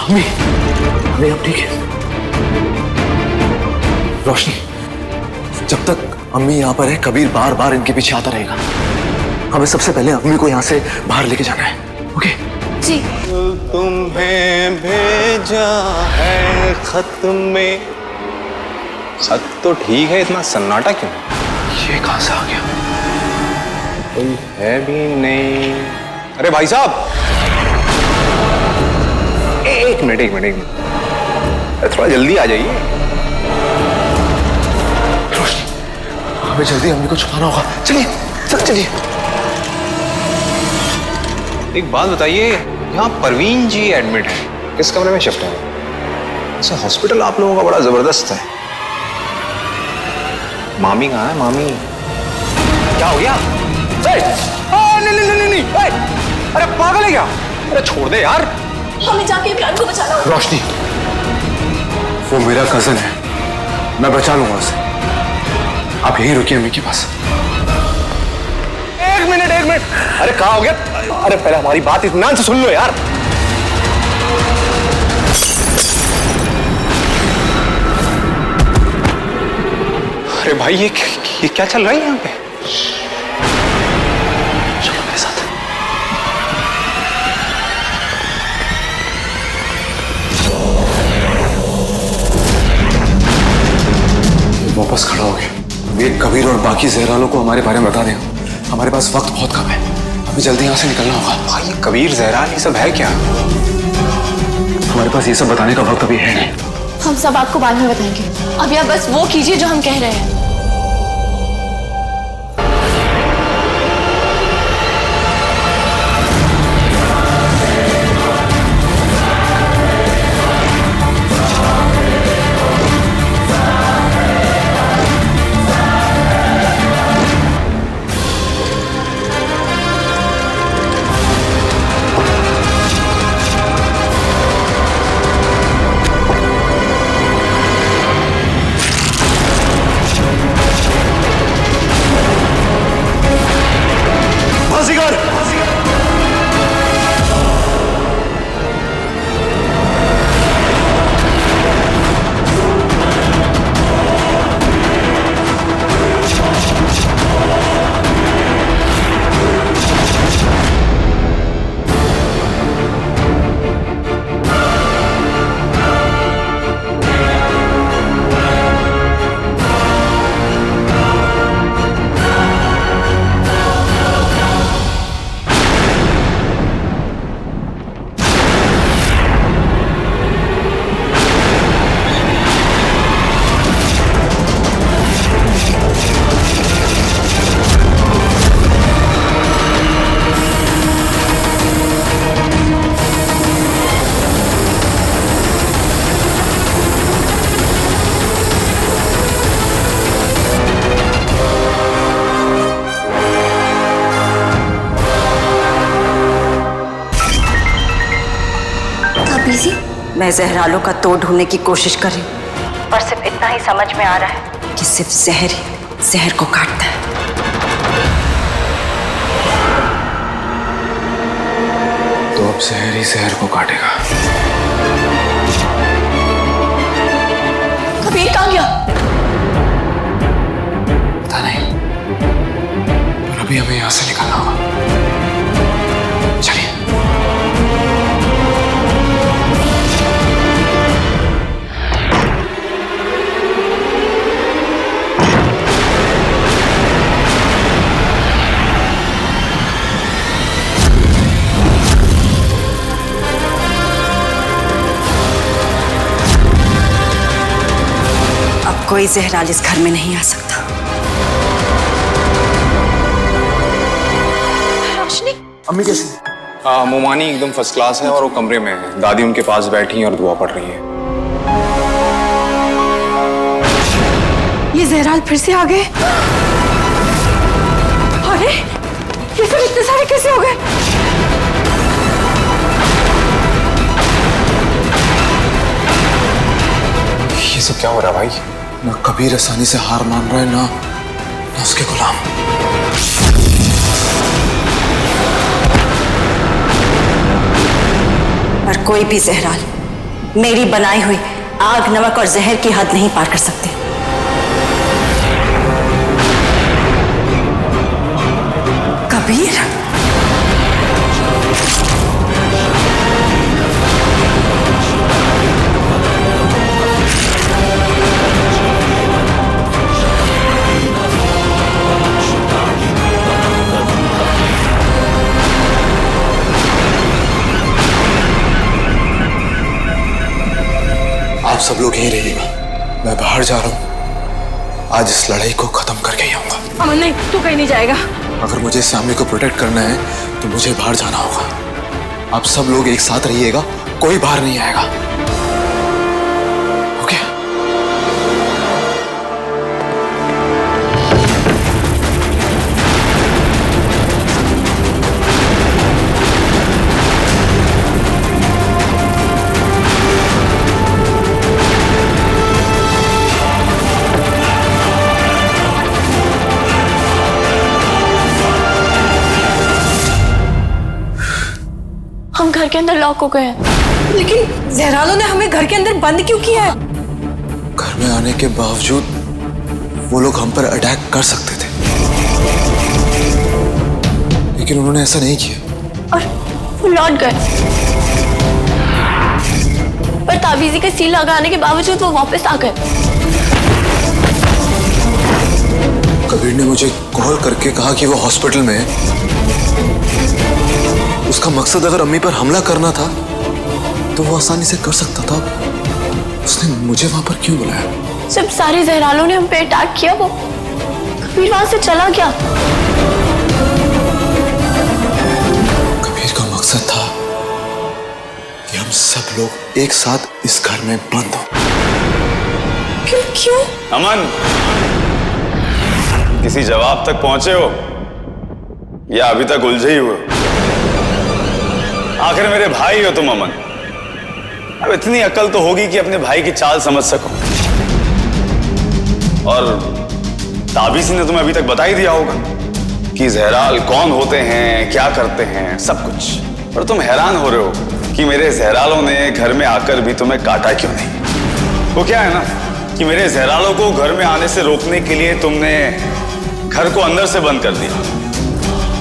अम्मी, अम्मी अब ठीक है? रोशनी, जब तक अम्मी यहाँ पर है कबीर बार बार इनके पीछे आता रहेगा। हमें सबसे पहले अम्मी को यहाँ से बाहर लेके जाना है। ओके जी। तुम्हें भेजा है खत में। खत तो ठीक है, इतना सन्नाटा क्यों? ये कहाँ से आ गया? कोई है भी नहीं। अरे भाई साहब, एक मिनट, थोड़ा जल्दी आ जाइए। रोशनी, हमें जल्दी अम्मी को छुपाना होगा। चलिए चलिए। एक बात बताइए, यहाँ परवीन जी एडमिट है, किस कमरे में शिफ्ट है? अच्छा, हॉस्पिटल आप लोगों का बड़ा जबरदस्त है। मामी कहाँ है? मामी क्या हो गया? नहीं, अरे पागल है क्या? अरे छोड़ दे यार। हमें जाके इमरान को बचाना होगा। रोशनी, वो मेरा कजन है, मैं बचा लूंगा उसे। आप यहीं रुकिए अम्मी के पास। एक मिनट। अरे कहाँ हो गया? अरे पहले हमारी बात इत्मीनान से सुन लो यार। अरे भाई, ये क्या चल रहा है यहाँ पे? चलो मेरे साथ। वापस खड़ा हो गया। ये कबीर और बाकी जहरालों को हमारे बारे में बता दें। हमारे पास वक्त बहुत कम है, हमें जल्दी यहाँ से निकलना होगा। भाई, ये कबीर जहरान ये सब है क्या? हमारे पास ये सब बताने का वक्त अभी है नहीं। हम सब आपको बाद में बताएंगे। अब आप बस वो कीजिए जो हम कह रहे हैं। मैं जहरालों का तोड़ ढूंढने की कोशिश कर रही हूँ, पर सिर्फ इतना ही समझ में आ रहा है कि सिर्फ जहर ही जहर को काटता है। तो अब जहर ही जहर को काटेगा। कबीर कहाँ गया? पता नहीं, पर अभी हमें यहाँ से निकलना होगा। चलिए। कोई जहराल इस घर में नहीं आ सकता। रोशनी, अम्मी कैसी? मोमानी एकदम फर्स्ट क्लास है और वो कमरे में है। दादी उनके पास बैठी हैं और दुआ पढ़ रही है। ये जहराल फिर से आ गए। अरे ये सब इतने सारे कैसे हो गए? ये सब क्या हो रहा है भाई? ना कबीर आसानी से हार मान रहा है, ना उसके गुलाम। पर कोई भी जहराल मेरी बनाई हुई आग, नमक और जहर की हद नहीं पार कर सकते। कबीर, आप सब लोग यहीं रहिएगा, मैं बाहर जा रहा हूँ। आज इस लड़ाई को खत्म करके ही आऊंगा। अमन नहीं, तू कहीं नहीं जाएगा। अगर मुझे इस फैमिली को प्रोटेक्ट करना है तो मुझे बाहर जाना होगा। आप सब लोग एक साथ रहिएगा, कोई बाहर नहीं आएगा। ओके? हम घर के अंदर लॉक हो गए हैं। लेकिन जहरालो ने हमें घर के अंदर बंद क्यों किया है? घर में आने के बावजूद वो लोग हम पर अटैक कर सकते थे, लेकिन उन्होंने ऐसा नहीं किया और वो लौट गए। पर ताबीजी का सील लगाने के बावजूद वो वापस आ गए। कबीर ने मुझे कॉल करके कहा कि वो हॉस्पिटल में है। उसका मकसद अगर अम्मी पर हमला करना था तो वो आसानी से कर सकता था। उसने मुझे वहां पर क्यों बुलाया? जब सारे जहरालों ने हम पे अटैक किया, वो कबीर वहां से चला गया। कबीर का मकसद था कि हम सब लोग एक साथ इस घर में बंद हो। क्यों? अमन, किसी जवाब तक पहुंचे हो या अभी तक उलझे ही हो? आखिर मेरे भाई हो तुम अमन। अब इतनी अकल तो होगी कि अपने भाई की चाल समझ सको। और ताबीज़ी ने तुम्हें अभी तक बता ही दिया होगा कि जहराल कौन होते हैं, क्या करते हैं, सब कुछ। और तुम हैरान हो रहे हो कि मेरे जहरालों ने घर में आकर भी तुम्हें काटा क्यों नहीं। वो क्या है ना कि मेरे जहरालों को घर में आने से रोकने के लिए तुमने घर को अंदर से बंद कर दिया,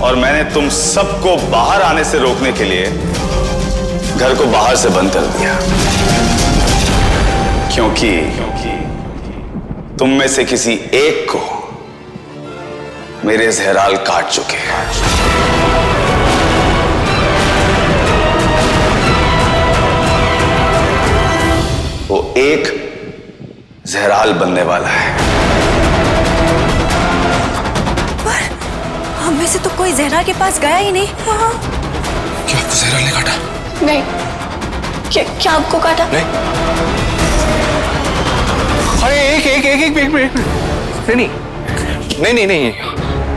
और मैंने तुम सबको बाहर आने से रोकने के लिए घर को बाहर से बंद कर दिया। क्योंकि तुम में से किसी एक को मेरे जहराल काट चुके हैं। वो एक जहराल बनने वाला है। हम में से तो कोई जहरा के पास गया ही नहीं। क्या आपको जहराल ने काटा? नहीं। क्या आपको काटा? नहीं। अरे एक नहीं।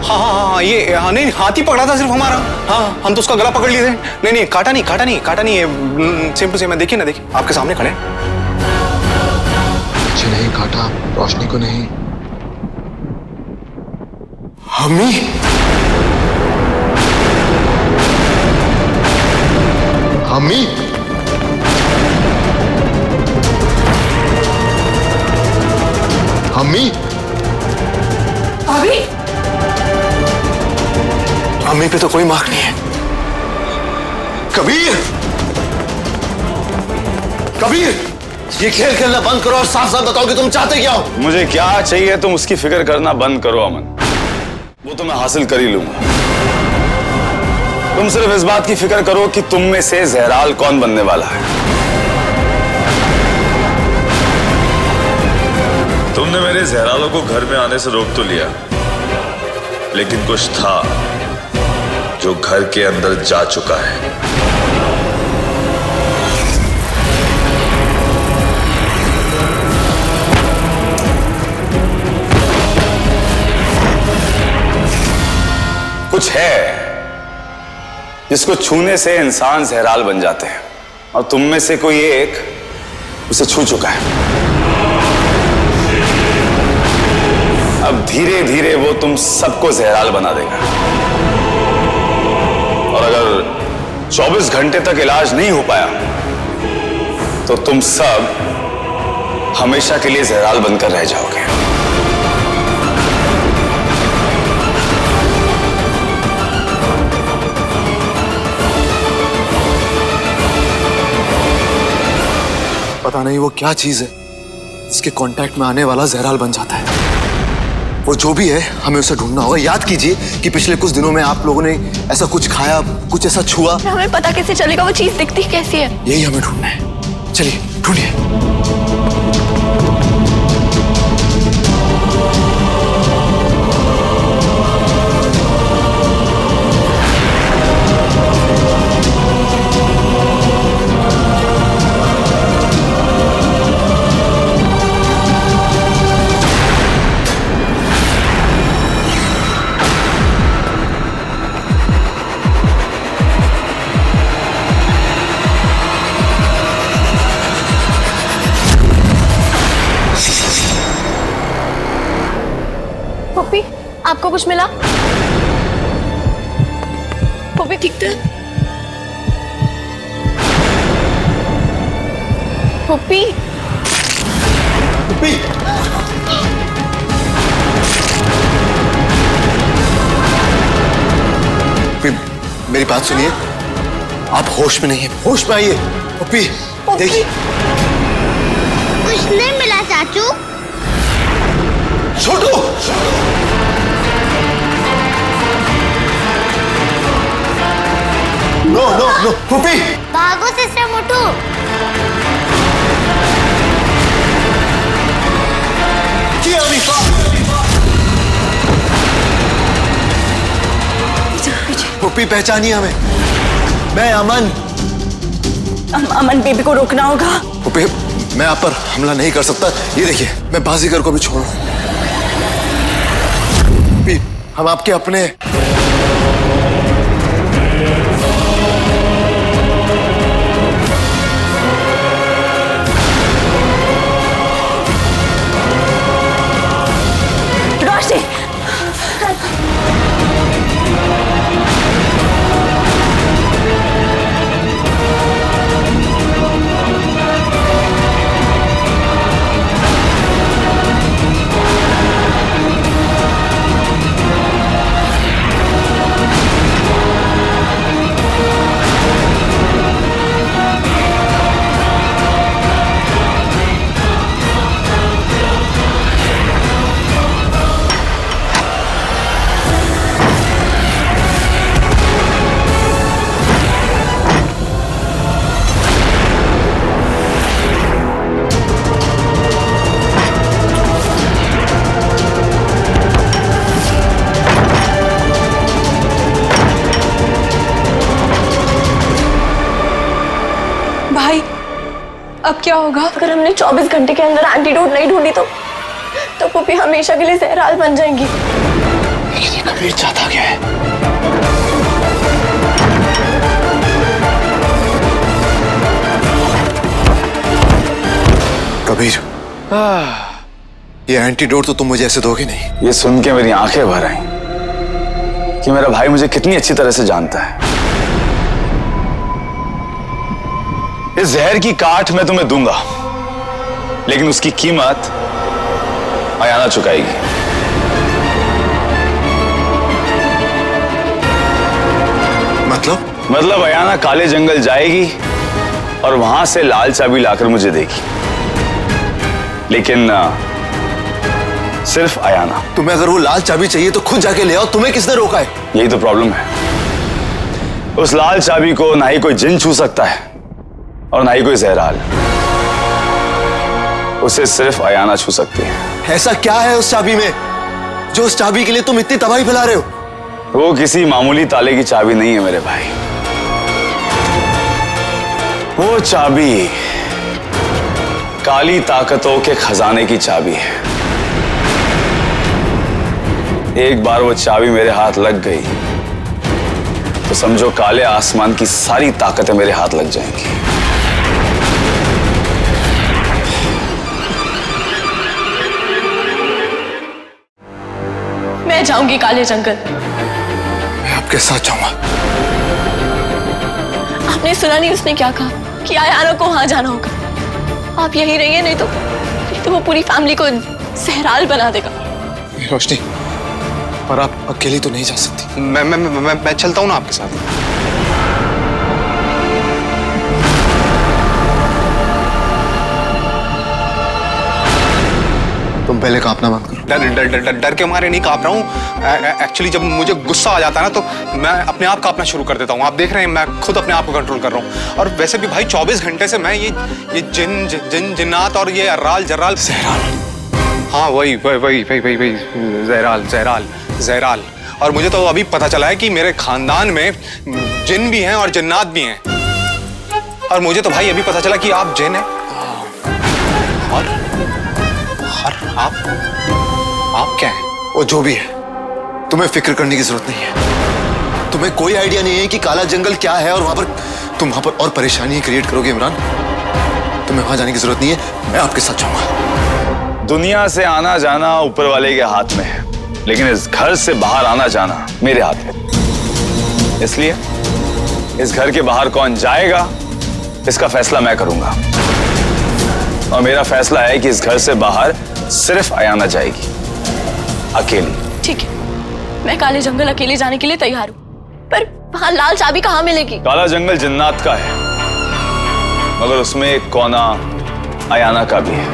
हाँ, ये नहीं, हाथ ही पकड़ा था सिर्फ हमारा। हाँ, हम तो उसका गला पकड़ लिए थे। नहीं, काटा नहीं। सेम टू सेम है। देखिए ना, देखिए आपके सामने खड़े। मुझे नहीं काटा, रोशनी को नहीं। अम्मी, अम्मी, अम्मी, अभी अम्मी पे तो कोई मार्क नहीं है। कबीर, ये खेल खेलना बंद करो और साफ साफ बताओ कि तुम चाहते क्या हो। मुझे क्या चाहिए तुम उसकी फिक्र करना बंद करो अमन। वो तो मैं हासिल कर ही लूंगा। तुम सिर्फ इस बात की फिक्र करो कि तुम में से जहराल कौन बनने वाला है। तुमने मेरे जहरालों को घर में आने से रोक तो लिया, लेकिन कुछ था जो घर के अंदर जा चुका है। कुछ है जिसको छूने से इंसान जहराल बन जाते हैं, और तुम में से कोई एक उसे छू चुका है। अब धीरे धीरे वो तुम सबको जहराल बना देगा, और अगर 24 घंटे तक इलाज नहीं हो पाया तो तुम सब हमेशा के लिए जहराल बनकर रह जाओगे। पता नहीं वो क्या चीज है इसके कांटेक्ट में आने वाला जहराल बन जाता है। वो जो भी है हमें उसे ढूंढना होगा। याद कीजिए कि पिछले कुछ दिनों में आप लोगों ने ऐसा कुछ खाया, कुछ ऐसा छुआ। हमें पता कैसे चलेगा वो चीज दिखती कैसी है? यही हमें ढूंढना है। चलिए ढूंढिए। पप्पी, आपको कुछ मिला? पप्पी ठीक था? पप्पी, पप्पी, पप्पी, मेरी बात सुनिए। आप होश में नहीं है, होश में आइए। पप्पी, देखिए। कुछ नहीं मिला चाचू। छोटू, नो नो नो, पप्पी, भागो सिस्टर मोटू। पप्पी पहचानिए हमें। मैं अमन। अमन बेबी को रोकना होगा। पप्पी, मैं आप पर हमला नहीं कर सकता। ये देखिए, मैं बाजीगर को भी छोड़ रहा हूं। पप्पी, हम आपके अपने। रोशनी, भाई अब क्या होगा? अगर हमने 24 घंटे के अंदर एंटीडोट नहीं ढूंढी तो पप्पी हमेशा के लिए जहराल बन जाएंगी। लेकिन ये कबीर चाहता क्या है? कबीर, ये एंटीडोट तो तुम मुझे ऐसे दोगे नहीं। ये सुन के मेरी आंखें भर आई कि मेरा भाई मुझे कितनी अच्छी तरह से जानता है। इस जहर की काट मैं तुम्हें दूंगा, लेकिन उसकी कीमत अयाना चुकाएगी। मतलब अयाना काले जंगल जाएगी और वहां से लाल चाबी लाकर मुझे देगी, लेकिन सिर्फ अयाना। तुम्हें अगर वो लाल चाबी चाहिए तो खुद जाके ले आओ। तुम्हें किसने रोका है? यही तो प्रॉब्लम है। उस लाल चाबी को ना ही कोई जिन छू सकता है और ना ही कोई जहराल। उसे सिर्फ अयाना छू सकती है। ऐसा क्या है उस चाबी में जो उस चाबी के लिए तुम इतनी तबाही फैला रहे हो? वो किसी मामूली ताले की चाबी नहीं है मेरे भाई। वो चाबी काली ताकतों के खजाने की चाबी है। एक बार वो चाबी मेरे हाथ लग गई तो समझो काले आसमान की सारी ताकतें मेरे हाथ लग जाएंगी। मैं जाऊंगी काले जंगल। मैं आपके साथ जाऊंगा। आपने सुना नहीं उसने क्या कहा कि अयाना को वहां जाना होगा। आप यही रहिए, नहीं तो वो पूरी फैमिली को सहराल बना देगा। रोशनी, और आप अकेली तो नहीं जा सकती। मैं चलता हूँ ना आपके साथ। तुम पहले कांपना बंद करो। डर के मारे नहीं कांप रहा हूँ। एक्चुअली जब मुझे गुस्सा आ जाता है ना तो मैं अपने आप कांपना शुरू कर देता हूँ। आप देख रहे हैं मैं खुद अपने आप को कंट्रोल कर रहा हूँ। और वैसे भी भाई 24 घंटे से मैं ये जिन्नात और ये अर्राल जर्राल सहराल, हाँ वही जहराल। और मुझे तो अभी पता चला है कि मेरे खानदान में जिन भी हैं और जिन्नात भी हैं। और मुझे तो भाई अभी पता चला कि आप जिन हैं। और आप क्या हैं? वो जो भी है, तुम्हें फिक्र करने की जरूरत नहीं है। तुम्हें कोई आइडिया नहीं है कि काला जंगल क्या है और तुम वहां पर और परेशानी क्रिएट करोगे। इमरान, तुम्हें वहां जाने की जरूरत नहीं है, मैं आपके साथ जाऊंगा। दुनिया से आना जाना ऊपर वाले के हाथ में है, लेकिन इस घर से बाहर आना जाना मेरे हाथ में। इसलिए इस घर के बाहर कौन जाएगा इसका फैसला मैं करूंगा। और मेरा फैसला है कि इस घर से बाहर सिर्फ अयाना जाएगी, अकेली। ठीक है, मैं काले जंगल अकेले जाने के लिए तैयार हूँ, पर वहाँ लाल चाबी कहाँ मिलेगी? काला जंगल जिन्नात का है, मगर उसमें एक कोना अयाना का भी है,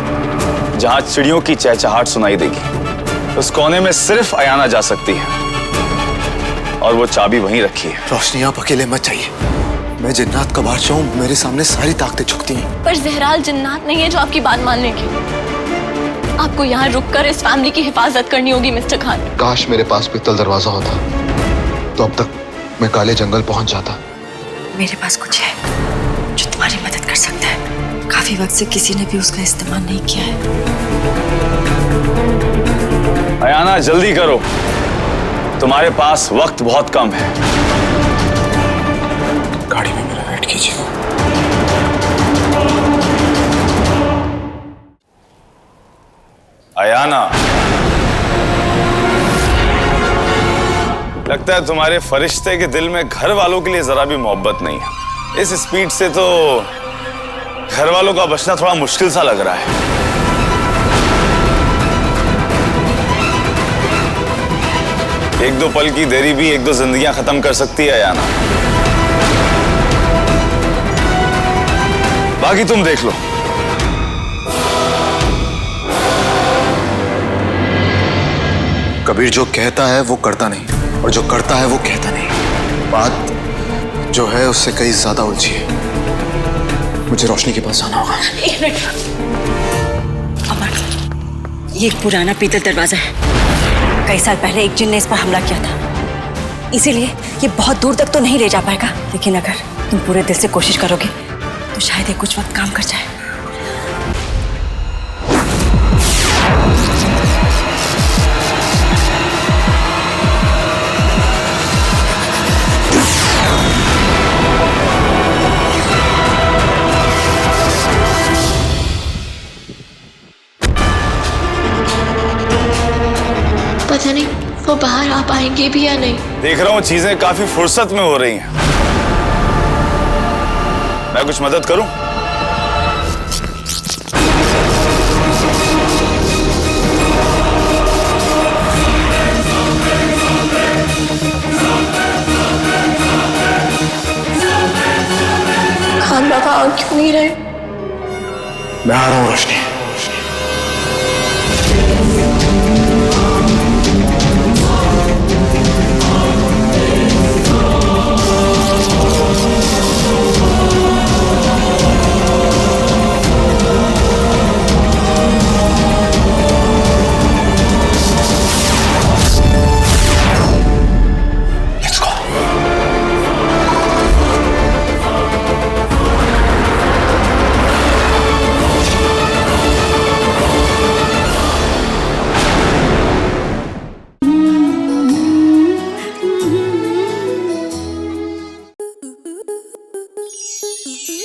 जहां चिड़ियों की चहचहाहट सुनाई देगी। उस कोने में सिर्फ अयाना जा सकती है, और वो चाबी वहीं रखी है। रोशनी, आप अकेले मत जाइए। मैं जिन्नात का बादशाह हूँ, मेरे सामने सारी ताकतें झुकती हैं। पर जहराल जिन्नात नहीं है जो आपकी बात मान लेंगे। आपको यहाँ रुककर इस फैमिली की हिफाजत करनी होगी मिस्टर खान। काश मेरे पास पित्तल दरवाजा होता तो अब तक मैं काले जंगल पहुंच जाता। मेरे पास कुछ है जो तुम्हारी मदद कर सकता है। काफी वक्त से किसी ने भी उसका इस्तेमाल नहीं किया है। अयाना, जल्दी करो, तुम्हारे पास वक्त बहुत कम है। गाड़ी में मेरा वेट कीजिए। अयाना, लगता है तुम्हारे फरिश्ते के दिल में घर वालों के लिए जरा भी मोहब्बत नहीं है। इस स्पीड से तो घर वालों का बचना थोड़ा मुश्किल सा लग रहा है। एक दो पल की देरी भी एक दो जिंदगियां खत्म कर सकती है अयाना। बाकी तुम देख लो। कबीर जो कहता है वो करता नहीं, और जो करता है वो कहता नहीं। बात जो है उससे कई ज्यादा उलझी है। मुझे रोशनी के पास जाना होगा। एक मिनट। अमर, ये एक पुराना पीतल दरवाजा है। कई साल पहले एक जिन ने इस पर हमला किया था, इसीलिए ये बहुत दूर तक तो नहीं ले जा पाएगा, लेकिन अगर तुम पूरे दिल से कोशिश करोगे तो शायद ये कुछ वक्त काम कर जाए। पता नहीं वो बाहर आ पाएंगे भी या नहीं। देख रहा हूं चीजें काफी फुर्सत में हो रही हैं। मैं कुछ मदद करूं? खान बाबा आ क्यों नहीं रहे? मैं आ रहा हूँ रोशनी।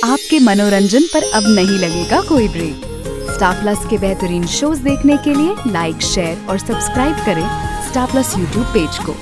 आपके मनोरंजन पर अब नहीं लगेगा कोई ब्रेक। स्टार प्लस के बेहतरीन शोज देखने के लिए लाइक, शेयर और सब्सक्राइब करें स्टार प्लस यूट्यूब पेज को।